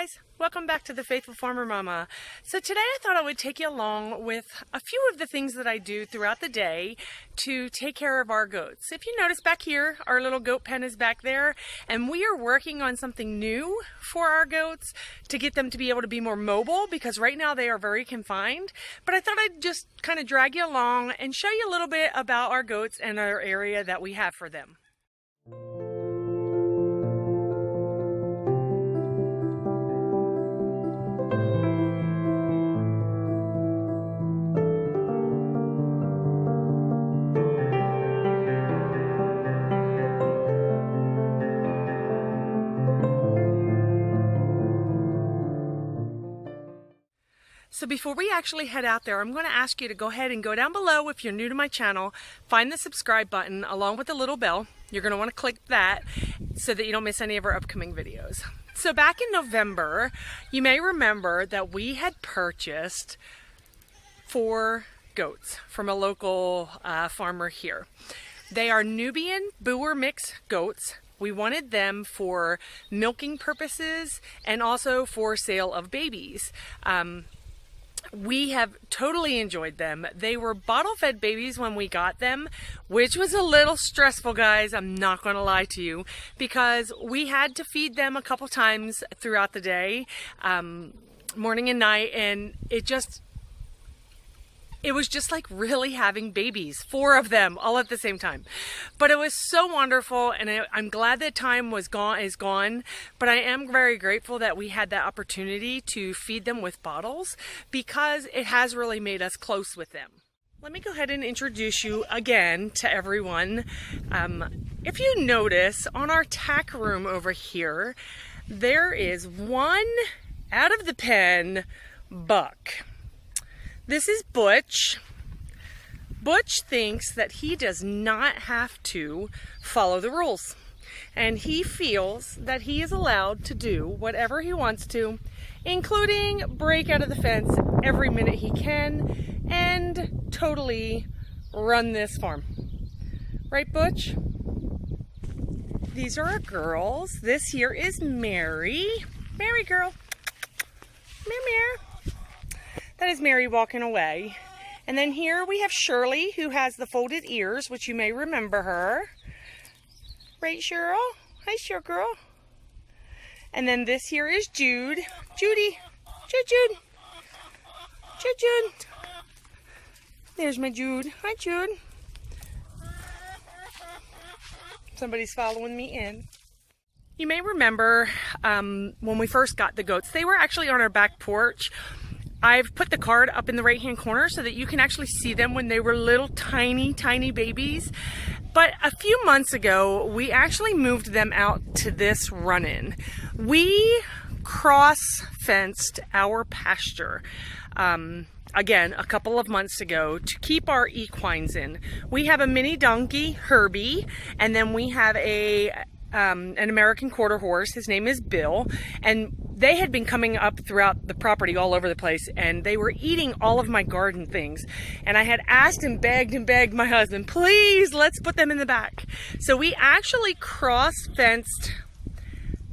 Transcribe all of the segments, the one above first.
guys, welcome back to the Faithful Farmer Mama. So today I thought I would take you along with a few of the things that I do throughout the day to take care of our goats. If you notice back here, our little goat pen is back there, and we are working on something new for our goats to get them to be able to be more mobile, because right now they are very confined. But I thought I'd just kind of drag you along and show you a little bit about our goats and our area that we have for them. So before we actually head out there, I'm going to ask you to go ahead and go down below if you're new to my channel, find the subscribe button along with the little bell. You're going to want to click that so that you don't miss any of our upcoming videos. So back in November, you may remember that we had purchased 4 goats from a local farmer here. They are Nubian-boer mix goats. We wanted them for milking purposes and also for sale of babies. We have totally enjoyed them. They were bottle-fed babies when we got them, which was a little stressful, guys. I'm not going to lie to you, because we had to feed them a couple times throughout the day, morning and night, and it was just like really having babies, 4 of them all at the same time. But it was so wonderful, and I'm glad that time is gone, but I am very grateful that we had that opportunity to feed them with bottles, because it has really made us close with them. Let me go ahead and introduce you again to everyone. If you notice, on our tack room over here, there is one out of the pen buck. This is Butch. Butch thinks that he does not have to follow the rules, and he feels that he is allowed to do whatever he wants to, including break out of the fence every minute he can and totally run this farm. Right, Butch? These are our girls. This here is Mary. Mary girl. Mary. That is Mary walking away. And then here we have Shirley, who has the folded ears, which you may remember her. Right, Cheryl? Hi, Cheryl girl. And then this here is Jude. Judy. Jude. There's my Jude. Hi, Jude. Somebody's following me in. You may remember when we first got the goats, they were actually on our back porch. I've put the card up in the right-hand corner so that you can actually see them when they were little tiny babies. But a few months ago, we actually moved them out to this run-in. We cross-fenced our pasture, again, a couple of months ago to keep our equines in. We have a mini donkey, Herbie, and then we have an American quarter horse. His name is Bill, and they had been coming up throughout the property all over the place, and they were eating all of my garden things. And I had asked and begged my husband, please, let's put them in the back. So we actually cross-fenced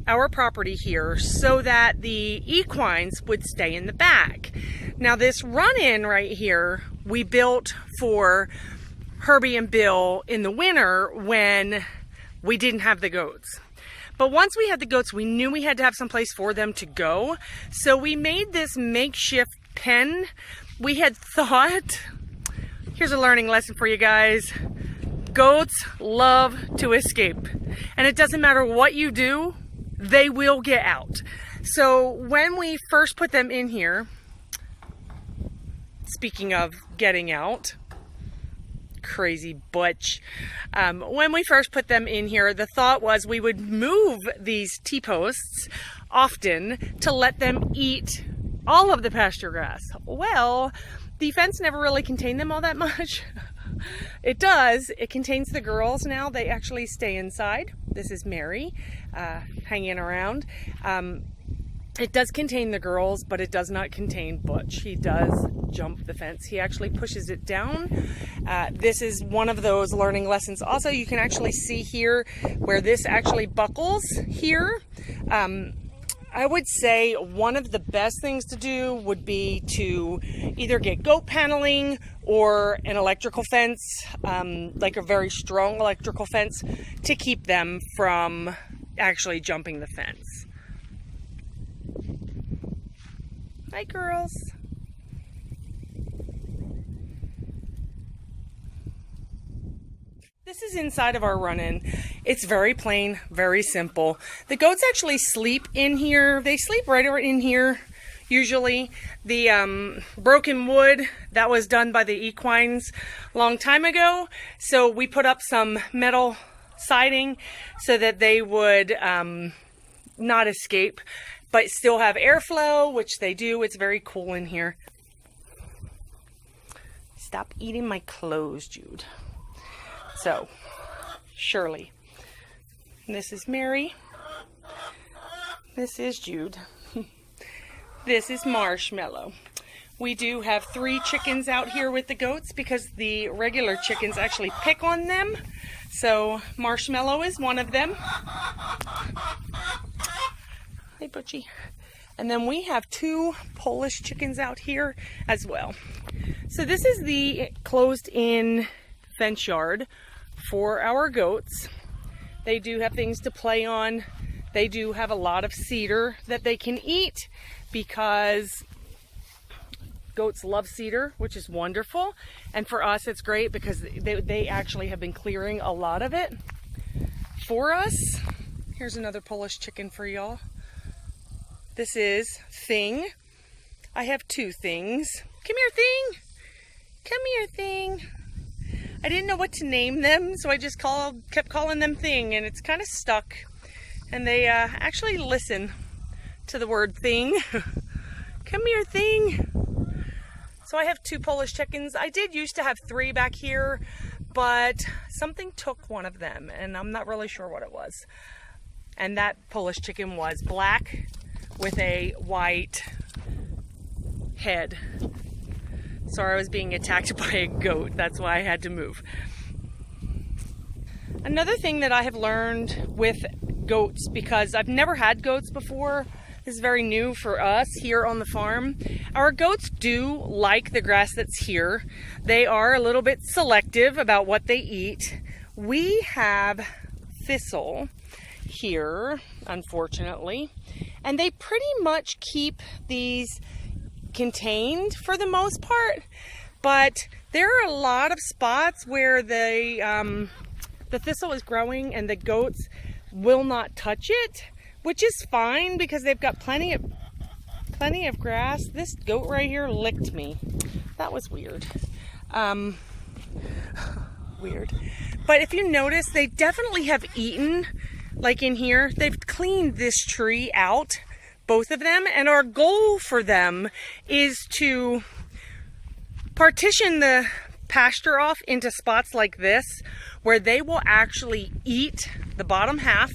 our property here so that the equines would stay in the back. Now this run-in right here, we built for Herbie and Bill in the winter when we didn't have the goats. But once we had the goats, we knew we had to have some place for them to go. So we made this makeshift pen. We had thought, here's a learning lesson for you guys. Goats love to escape. And it doesn't matter what you do, they will get out. So when we first put them in here, speaking of getting out, crazy Butch. When we first put them in here, the thought was we would move these T-posts often to let them eat all of the pasture grass. Well, the fence never really contained them all that much. It does. It contains the girls now. They actually stay inside. This is Mary hanging around. It does contain the girls, but it does not contain Butch. He does jump the fence. He actually pushes it down. This is one of those learning lessons. Also, you can actually see here where this actually buckles here. I would say one of the best things to do would be to either get goat paneling or an electrical fence, like a very strong electrical fence, to keep them from actually jumping the fence. Hi, girls. This is inside of our run-in. It's very plain, very simple. The goats actually sleep in here. They sleep right in here, usually. The broken wood, that was done by the Equines a long time ago. So we put up some metal siding so that they would not escape, but still have airflow, which they do. It's very cool in here. Stop eating my clothes, Jude. So, Shirley. This is Mary. This is Jude. This is Marshmallow. We do have 3 chickens out here with the goats because the regular chickens actually pick on them. So, Marshmallow is one of them. Hey, Butchie. And then we have 2 Polish chickens out here as well. So this is the closed-in fence yard for our goats. They do have things to play on. They do have a lot of cedar that they can eat because goats love cedar, which is wonderful. And for us, it's great because they actually have been clearing a lot of it for us. Here's another Polish chicken for y'all. This is Thing. I have 2 things. Come here, Thing. Come here, Thing. I didn't know what to name them, so I just kept calling them Thing, and it's kind of stuck. And they actually listen to the word Thing. Come here, Thing. So I have 2 Polish chickens. I did used to have 3 back here, but something took one of them, and I'm not really sure what it was. And that Polish chicken was black with a white head. Sorry, I was being attacked by a goat. That's why I had to move. Another thing that I have learned with goats, because I've never had goats before, this is very new for us here on the farm. Our goats do like the grass that's here. They are a little bit selective about what they eat. We have thistle here, unfortunately, and they pretty much keep these contained for the most part, but there are a lot of spots where the thistle is growing and the goats will not touch it, which is fine because they've got plenty of grass. This goat right here licked me. That was weird. Weird. But if you notice, they definitely have eaten, like in here. They've cleaned this tree out, both of them, and our goal for them is to partition the pasture off into spots like this where they will actually eat the bottom half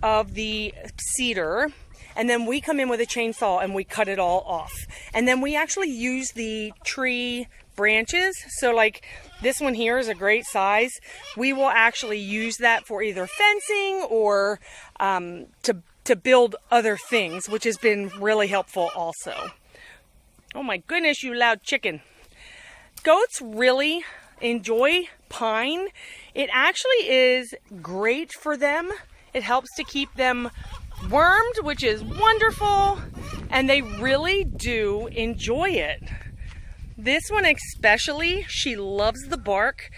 of the cedar, and then we come in with a chainsaw and we cut it all off. And then we actually use the tree branches. So like this one here is a great size. We will actually use that for either fencing or to build other things, which has been really helpful also. Oh my goodness, you loud chicken. Goats really enjoy pine. It actually is great for them. It helps to keep them wormed, which is wonderful, and they really do enjoy it. This one especially, she loves the bark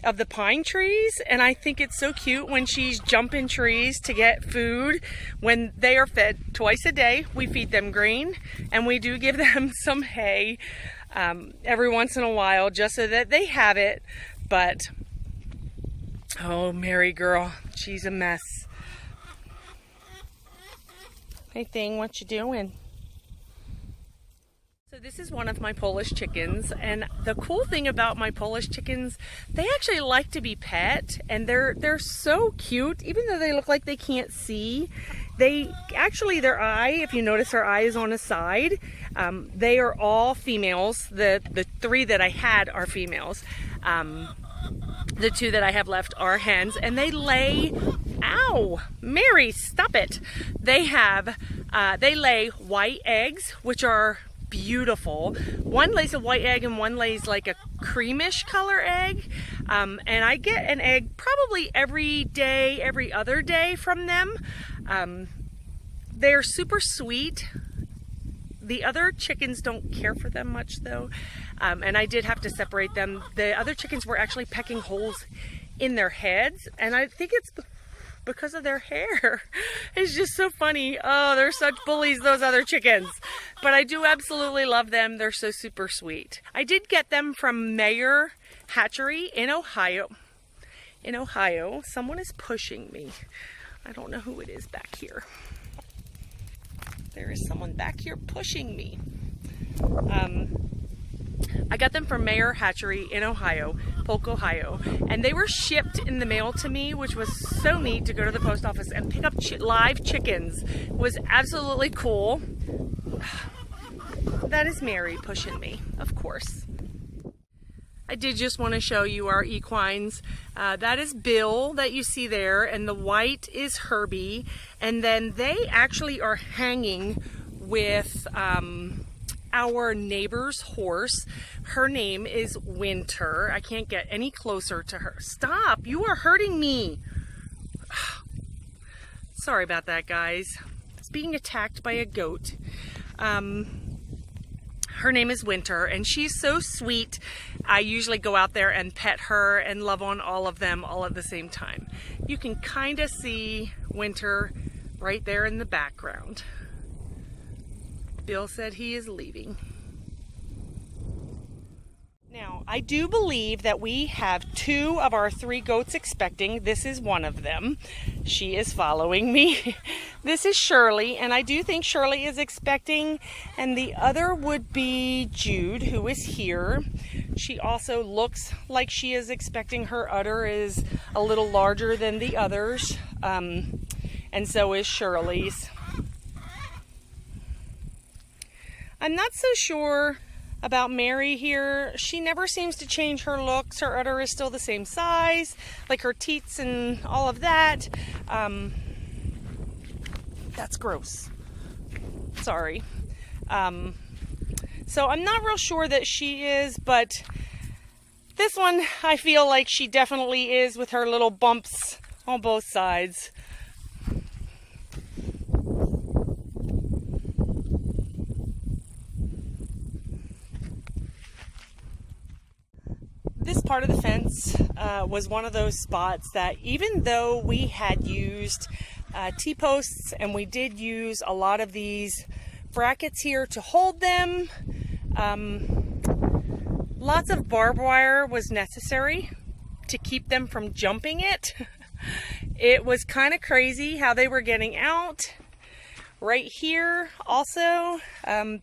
of the pine trees, and I think it's so cute when she's jumping trees to get food. When they are fed twice a day, we feed them grain, and we do give them some hay every once in a while just so that they have it. But oh, Mary girl, she's a mess. Hey Thing, what you doing? So this is one of my Polish chickens, and the cool thing about my Polish chickens, they actually like to be pet, and they're so cute. Even though they look like they can't see, they actually, their eye, if you notice, her eye is on a side. They are all females. The 3 that I had are females. The 2 that I have left are hens, and they lay Ow! Mary, stop it. They lay white eggs, which are beautiful. One lays a white egg and one lays like a creamish color egg. And I get an egg probably every day, every other day from them. They're super sweet. The other chickens don't care for them much though. And I did have to separate them. The other chickens were actually pecking holes in their heads, and I think it's because of their hair. It's just so funny. Oh, they're such bullies, those other chickens. But I do absolutely love them. They're so super sweet. I did get them from Mayer Hatchery in Ohio. Someone is pushing me. I don't know who it is back here. There is someone back here pushing me. I got them from Mayer Hatchery in Ohio, Polk, Ohio, and they were shipped in the mail to me, which was so neat to go to the post office and pick up live chickens. It was absolutely cool. That is Mary pushing me, of course. I did just want to show you our equines. That is Bill that you see there, and the white is Herbie, and then they actually are hanging with our neighbor's horse. Her name is Winter. I can't get any closer to her. Stop! You are hurting me! Sorry about that, guys. I was being attacked by a goat. Her name is Winter, and she's so sweet. I usually go out there and pet her and love on all of them all at the same time. You can kind of see Winter right there in the background. Bill said he is leaving. Now, I do believe that we have 2 of our 3 goats expecting. This is one of them. She is following me. This is Shirley, and I do think Shirley is expecting, and the other would be Jude, who is here. She also looks like she is expecting. Her udder is a little larger than the others, and so is Shirley's. I'm not so sure about Mary here. She never seems to change her looks. Her udder is still the same size, like her teats and all of that. That's gross. Sorry. So I'm not real sure that she is, but this one I feel like she definitely is, with her little bumps on both sides. This part of the fence was one of those spots that, even though we had used T-posts and we did use a lot of these brackets here to hold them, lots of barbed wire was necessary to keep them from jumping it. It was kind of crazy how they were getting out. Right here also,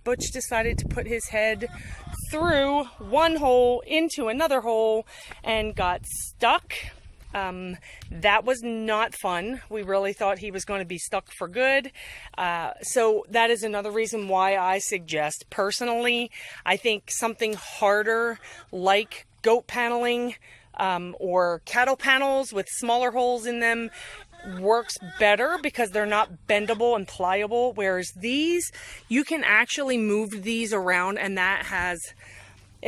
Butch decided to put his head through one hole into another hole and got stuck. That was not fun. We really thought he was going to be stuck for good. So that is another reason why I suggest, personally, I think something harder like goat paneling or cattle panels with smaller holes in them works better, because they're not bendable and pliable, whereas these, you can actually move these around, and it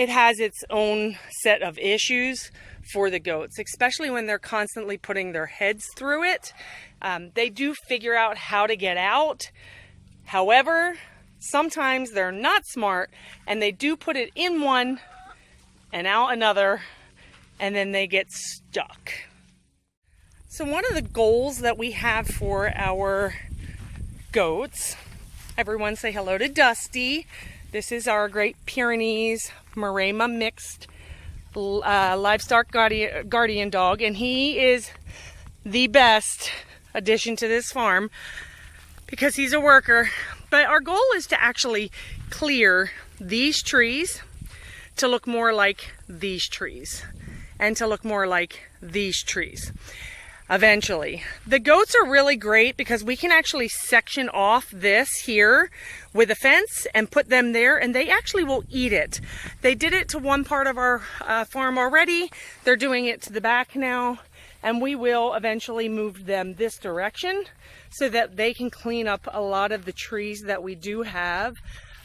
has its own set of issues for the goats, especially when they're constantly putting their heads through it. They do figure out how to get out. However, sometimes they're not smart, and they do put it in one and out another, and then they get stuck. So one of the goals that we have for our goats, everyone say hello to Dusty. This is our Great Pyrenees Maremma mixed livestock guardian dog, and he is the best addition to this farm because he's a worker. But our goal is to actually clear these trees to look more like these trees, and to look more like these trees. Eventually. The goats are really great because we can actually section off this here with a fence and put them there, and they actually will eat it. They did it to one part of our farm already. They're doing it to the back now, and we will eventually move them this direction so that they can clean up a lot of the trees that we do have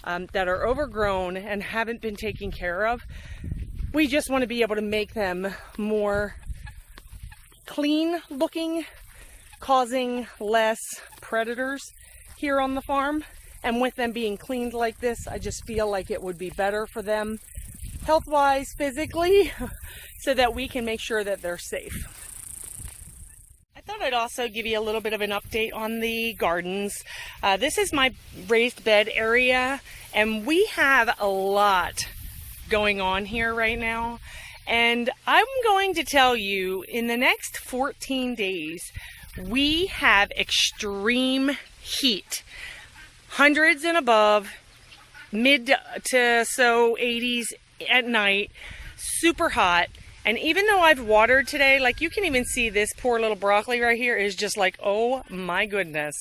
that are overgrown and haven't been taken care of. We just want to be able to make them more clean looking, causing less predators here on the farm. And with them being cleaned like this, I just feel like it would be better for them health-wise, physically, so that we can make sure that they're safe. I thought I'd also give you a little bit of an update on the gardens. This is my raised bed area, and we have a lot going on here right now. And I'm going to tell you, in the next 14 days, we have extreme heat. Hundreds and above, mid to so 80s at night, super hot. And even though I've watered today, like you can even see this poor little broccoli right here is just like, oh my goodness.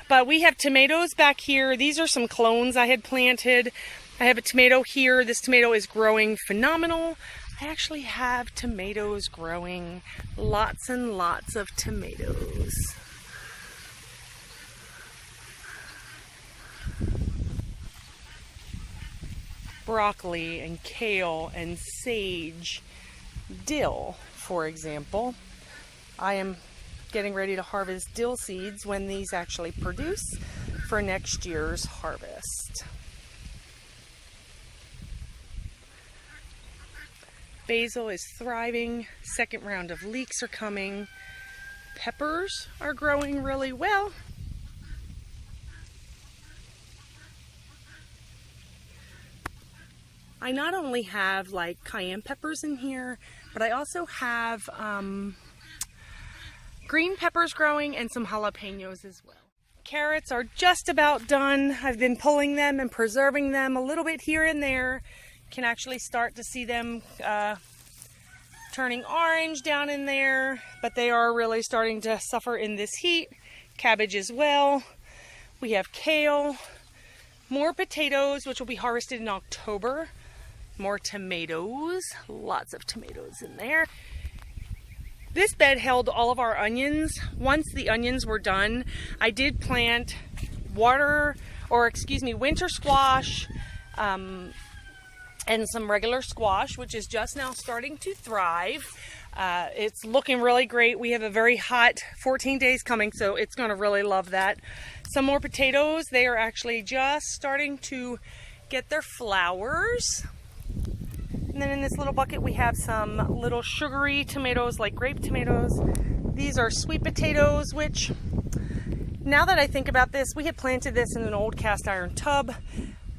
But we have tomatoes back here. These are some clones I had planted. I have a tomato here. This tomato is growing phenomenal. I actually have tomatoes growing, lots and lots of tomatoes. Broccoli and kale and sage, dill, for example. I am getting ready to harvest dill seeds when these actually produce for next year's harvest. Basil is thriving. Second round of leeks are coming. Peppers are growing really well. I not only have like cayenne peppers in here, but I also have green peppers growing and some jalapenos as well. Carrots are just about done. I've been pulling them and preserving them a little bit here and there. Can actually start to see them turning orange down in there, but they are really starting to suffer in this heat. Cabbage as well. We have kale, more potatoes, which will be harvested in October. More tomatoes, lots of tomatoes in there. This bed held all of our onions. Once the onions were done, I did plant winter squash and some regular squash, which is just now starting to thrive. It's looking really great. We have a very hot 14 days coming, so it's going to really love that. Some more potatoes. They are actually just starting to get their flowers. And then in this little bucket we have some little sugary tomatoes, like grape tomatoes. These are sweet potatoes, which, now that I think about this, we had planted this in an old cast iron tub.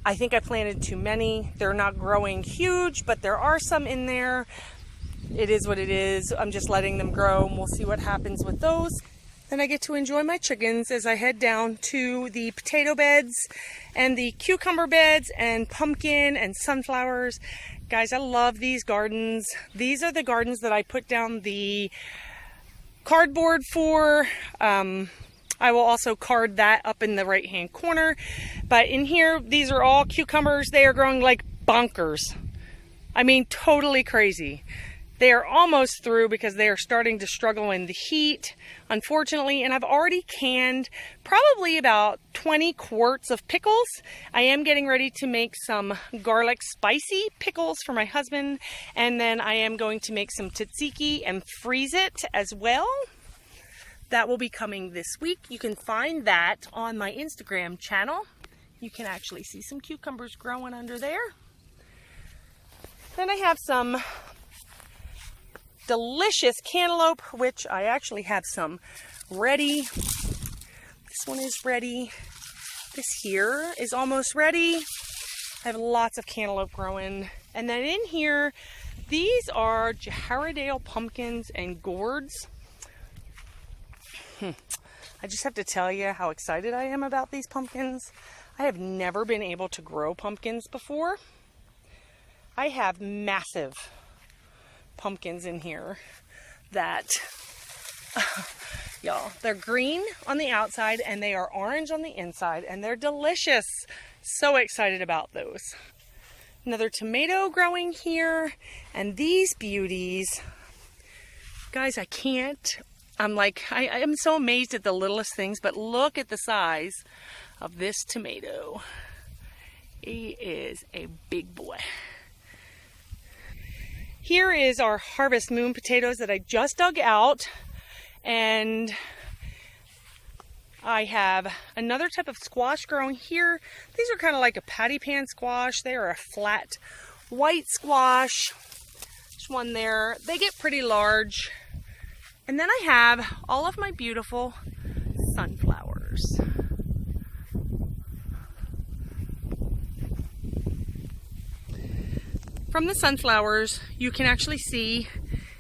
I think I planted too many. They're not growing huge, but there are some in there. It is what it is. I'm just letting them grow, and we'll see what happens with those. Then I get to enjoy my chickens as I head down to the potato beds and the cucumber beds and pumpkin and sunflowers. Guys, I love these gardens. These are the gardens that I put down the cardboard for. I will also card that up in the right hand corner. But in here, these are all cucumbers. They are growing like bonkers. I mean, totally crazy. They are almost through because they are starting to struggle in the heat, unfortunately, and I've already canned probably about 20 quarts of pickles. I am getting ready to make some garlic spicy pickles for my husband, and then I am going to make some tzatziki and freeze it as well. That will be coming this week. You can find that on my Instagram channel. You can actually see some cucumbers growing under there. Then I have some delicious cantaloupe, which I actually have some ready. This one is ready. This here is almost ready. I have lots of cantaloupe growing. And then in here, these are Jaharadale pumpkins and gourds. I just have to tell you how excited I am about these pumpkins. I have never been able to grow pumpkins before. I have massive pumpkins in here that y'all, they're green on the outside and they are orange on the inside, and they're delicious. So excited about those. Another tomato growing here, and these beauties, guys, I can't. I'm like, I am so amazed at the littlest things, but look at the size of this tomato. He is a big boy. Here is our Harvest Moon potatoes that I just dug out, and I have another type of squash growing here. These are kind of like a patty pan squash. They are a flat white squash. There's one there. They get pretty large. And then I have all of my beautiful sunflowers. From the sunflowers, you can actually see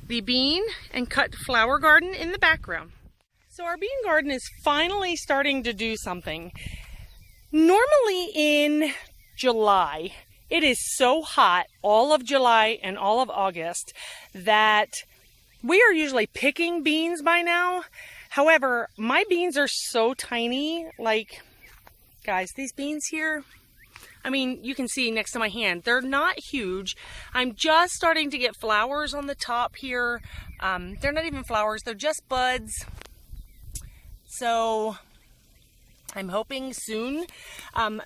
the bean and cut flower garden in the background. So our bean garden is finally starting to do something. Normally in July, it is so hot all of July and all of August that we are usually picking beans by now. However, my beans are so tiny. Like, guys, these beans here, I mean, you can see next to my hand, they're not huge. I'm just starting to get flowers on the top here. They're not even flowers, they're just buds. So I'm hoping soon.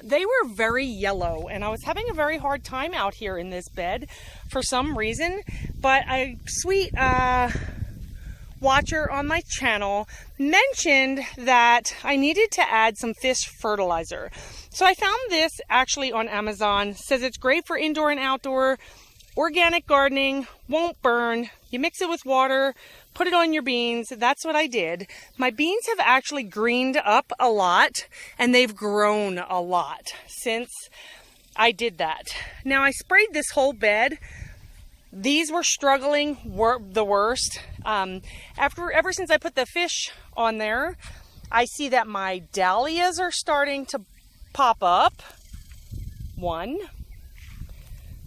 They were very yellow, and I was having a very hard time out here in this bed for some reason. But a sweet watcher on my channel mentioned that I needed to add some fish fertilizer. So I found this actually on Amazon. It says it's great for indoor and outdoor, organic gardening, won't burn. You mix it with water, put it on your beans. That's what I did. My beans have actually greened up a lot, and they've grown a lot since I did that. Now I sprayed this whole bed. These were struggling the worst. Ever since I put the fish on there, I see that my dahlias are starting to pop up. One.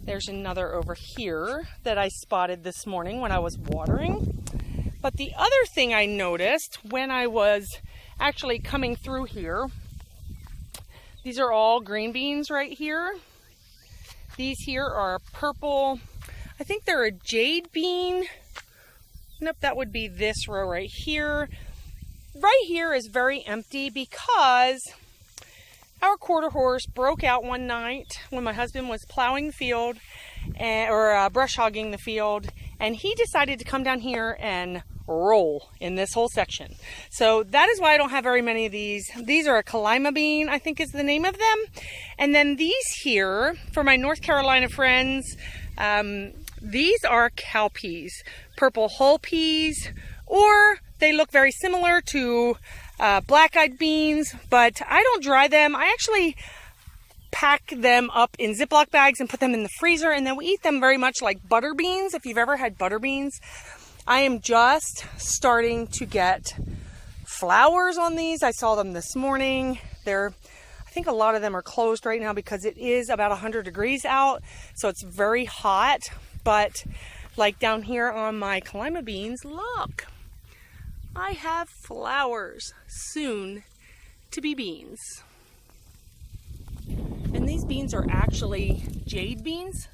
There's another over here that I spotted this morning when I was watering. But the other thing I noticed when I was actually coming through here, these are all green beans right here. These here are purple. I think they're a jade bean. Nope, that would be this row right here. Right here is very empty because our quarter horse broke out one night when my husband was plowing the field or brush hogging the field, and he decided to come down here and roll in this whole section. So that is why I don't have very many of these. These are a Kalima bean, I think is the name of them. And then these here, for my North Carolina friends, these are cowpeas, purple hull peas, or they look very similar to black-eyed beans, but I don't dry them. I actually pack them up in Ziploc bags and put them in the freezer, and then we eat them very much like butter beans. If you've ever had butter beans, I am just starting to get flowers on these. I saw them this morning. I think a lot of them are closed right now because it is about 100 degrees out, so it's very hot. But like down here on my Kalima beans, look, I have flowers, soon to be beans. And these beans are actually jade beans.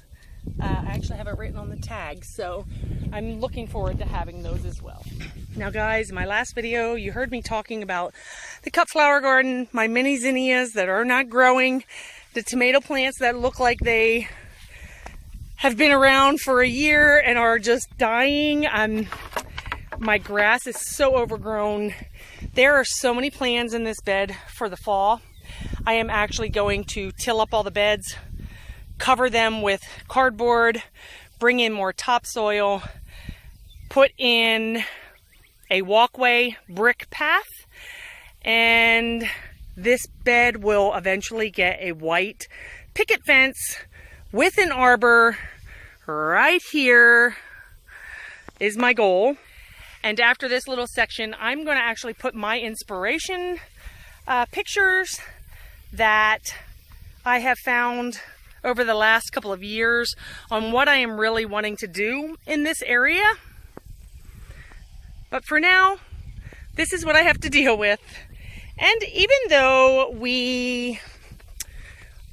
I actually have it written on the tag, so I'm looking forward to having those as well. Now guys, in my last video, you heard me talking about the cut flower garden, my mini zinnias that are not growing, the tomato plants that look like they have been around for a year and are just dying. My grass is so overgrown. There are so many plans in this bed for the fall. I am actually going to till up all the beds, cover them with cardboard, bring in more topsoil, put in a walkway brick path, and this bed will eventually get a white picket fence with an arbor. Right here is my goal. And after this little section, I'm going to actually put my inspiration pictures that I have found over the last couple of years on what I am really wanting to do in this area. But for now, this is what I have to deal with. And even though we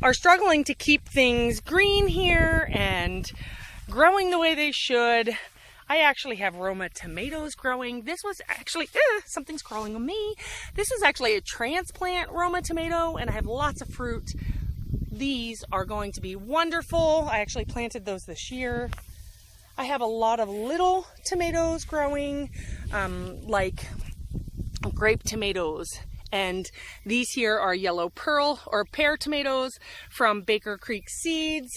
are struggling to keep things green here and growing the way they should, I actually have Roma tomatoes growing. This was actually, something's crawling on me. This is actually a transplant Roma tomato, and I have lots of fruit. These are going to be wonderful. I actually planted those this year. I have a lot of little tomatoes growing, like grape tomatoes. And these here are yellow pearl or pear tomatoes from Baker Creek Seeds.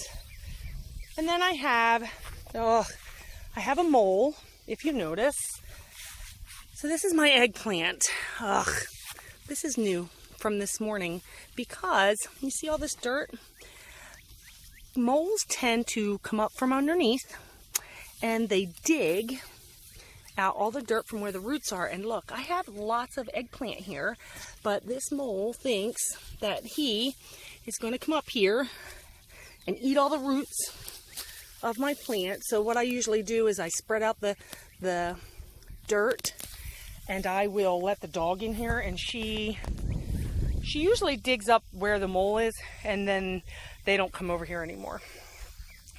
And then I have a mole, if you notice. So this is my eggplant. This is new from this morning because you see all this dirt? Moles tend to come up from underneath and they dig out all the dirt from where the roots are. And look, I have lots of eggplant here, but this mole thinks that he is going to come up here and eat all the roots of my plant. So what I usually do is I spread out the dirt, and I will let the dog in here, and she usually digs up where the mole is, and then they don't come over here anymore.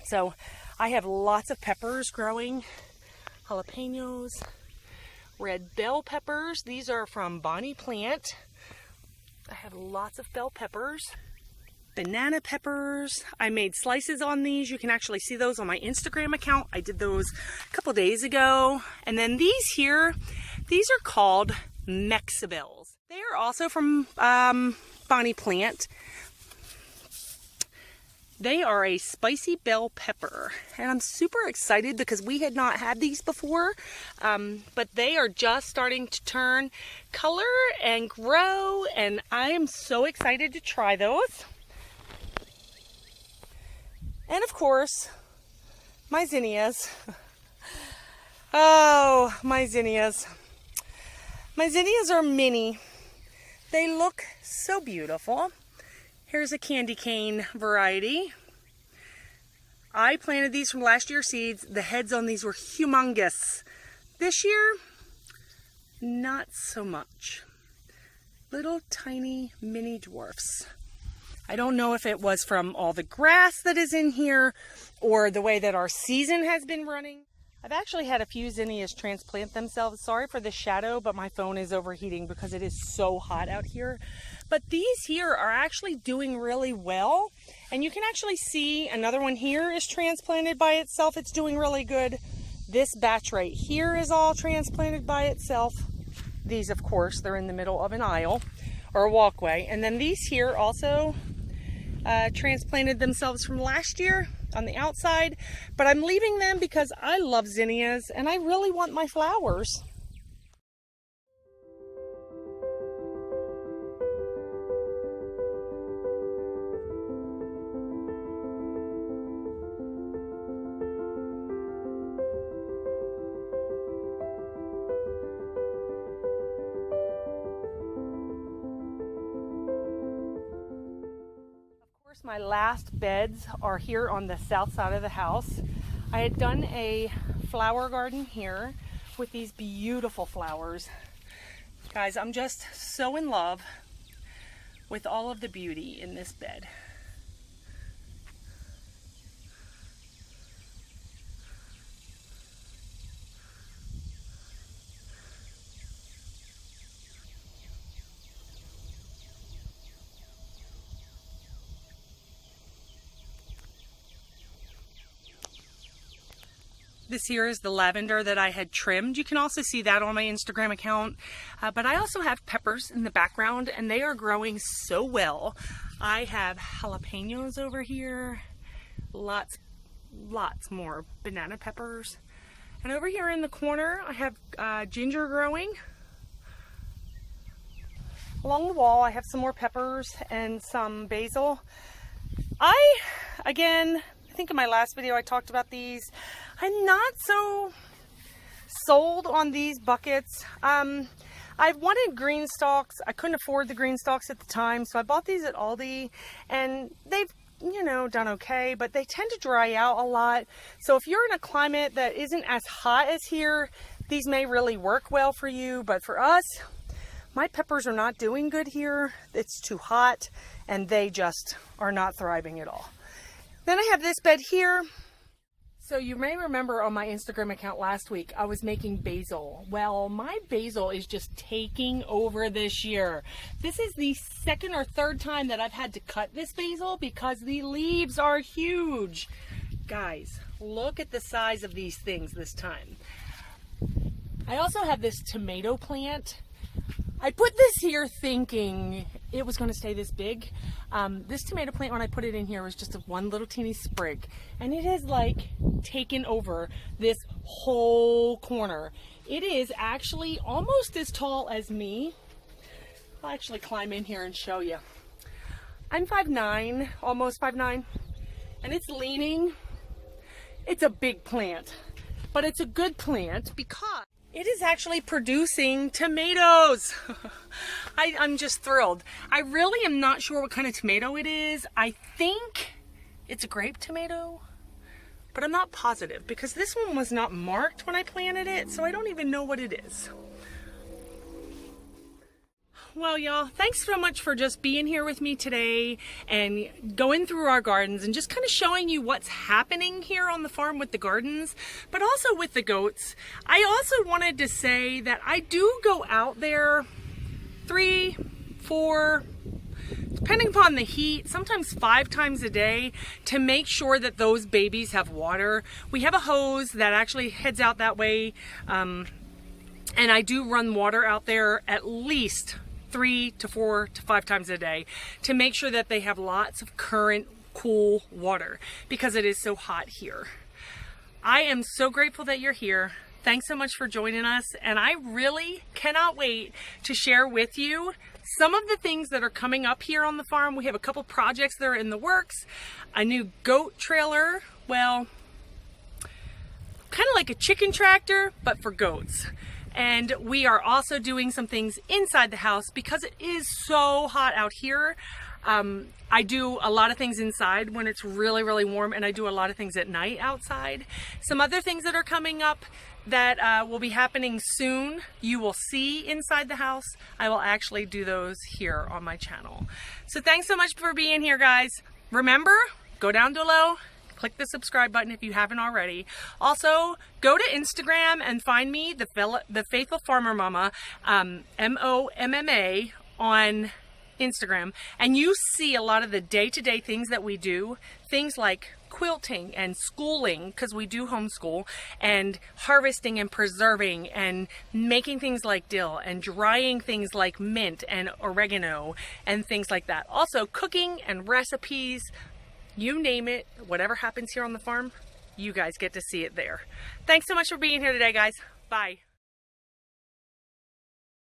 So I have lots of peppers growing, jalapenos, red bell peppers. These are from Bonnie Plant. I have lots of bell peppers. Banana peppers. I made slices on these. You can actually see those on my Instagram account. I did those a couple days ago. And then these here, these are called Mexibills. They are also from Bonnie Plant. They are a spicy bell pepper, and I'm super excited because we had not had these before, but they are just starting to turn color and grow, and I am so excited to try those. And of course, my zinnias. Oh, my zinnias. My zinnias are mini. They look so beautiful. Here's a candy cane variety. I planted these from last year's seeds. The heads on these were humongous. This year, not so much. Little tiny mini dwarfs. I don't know if it was from all the grass that is in here or the way that our season has been running. I've actually had a few zinnias transplant themselves. Sorry for the shadow, but my phone is overheating because it is so hot out here. But these here are actually doing really well. And you can actually see another one here is transplanted by itself. It's doing really good. This batch right here is all transplanted by itself. These, of course, they're in the middle of an aisle or a walkway. And then these here also transplanted themselves from last year on the outside, but I'm leaving them because I love zinnias and I really want my flowers. My last beds are here on the south side of the house. I had done a flower garden here with these beautiful flowers. Guys, I'm just so in love with all of the beauty in this bed. This here is the lavender that I had trimmed. You can also see that on my Instagram account. But I also have peppers in the background and they are growing so well. I have jalapenos over here. Lots more banana peppers. And over here in the corner, I have ginger growing. Along the wall, I have some more peppers and some basil. I think in my last video I talked about these. I'm not so sold on these buckets. I wanted green stalks. I couldn't afford the green stalks at the time, so I bought these at Aldi, and they've, done okay, but they tend to dry out a lot. So if you're in a climate that isn't as hot as here, these may really work well for you, but for us, my peppers are not doing good here. It's too hot, and they just are not thriving at all. Then I have this bed here. So you may remember on my Instagram account last week, I was making basil. Well, my basil is just taking over this year. This is the second or third time that I've had to cut this basil because the leaves are huge. Guys, look at the size of these things this time. I also have this tomato plant. I put this here thinking it was going to stay this big. This tomato plant, when I put it in here, was just one little teeny sprig, and it has like taken over this whole corner. It is actually almost as tall as me. I'll actually climb in here and show you. I'm 5'9", almost 5'9", and it's leaning. It's a big plant, but it's a good plant because it is actually producing tomatoes. I'm just thrilled. I really am not sure what kind of tomato it is. I think it's a grape tomato, but I'm not positive because this one was not marked when I planted it, so I don't even know what it is. Well, y'all, thanks so much for just being here with me today and going through our gardens and just kind of showing you what's happening here on the farm with the gardens, but also with the goats. I also wanted to say that I do go out there 3, 4, depending upon the heat, sometimes 5 times a day to make sure that those babies have water. We have a hose that actually heads out that way, and I do run water out there at least 3 to 4 to 5 times a day to make sure that they have lots of current, cool water because it is so hot here. I am so grateful that you're here. Thanks so much for joining us, and I really cannot wait to share with you some of the things that are coming up here on the farm. We have a couple projects that are in the works. A new goat trailer, well, kind of like a chicken tractor, but for goats. And we are also doing some things inside the house because it is so hot out here. I do a lot of things inside when it's really, really warm, and I do a lot of things at night outside. Some other things that are coming up that will be happening soon, you will see inside the house. I will actually do those here on my channel. So thanks so much for being here, guys. Remember, go down below, click the subscribe button if you haven't already. Also, go to Instagram and find me, the Faithful Farmer Momma, M-O-M-M-A, on Instagram, and you see a lot of the day-to-day things that we do, things like quilting and schooling, because we do homeschool, and harvesting and preserving and making things like dill and drying things like mint and oregano and things like that. Also cooking and recipes, you name it, whatever happens here on the farm, you guys get to see it there. Thanks so much for being here today, guys. Bye.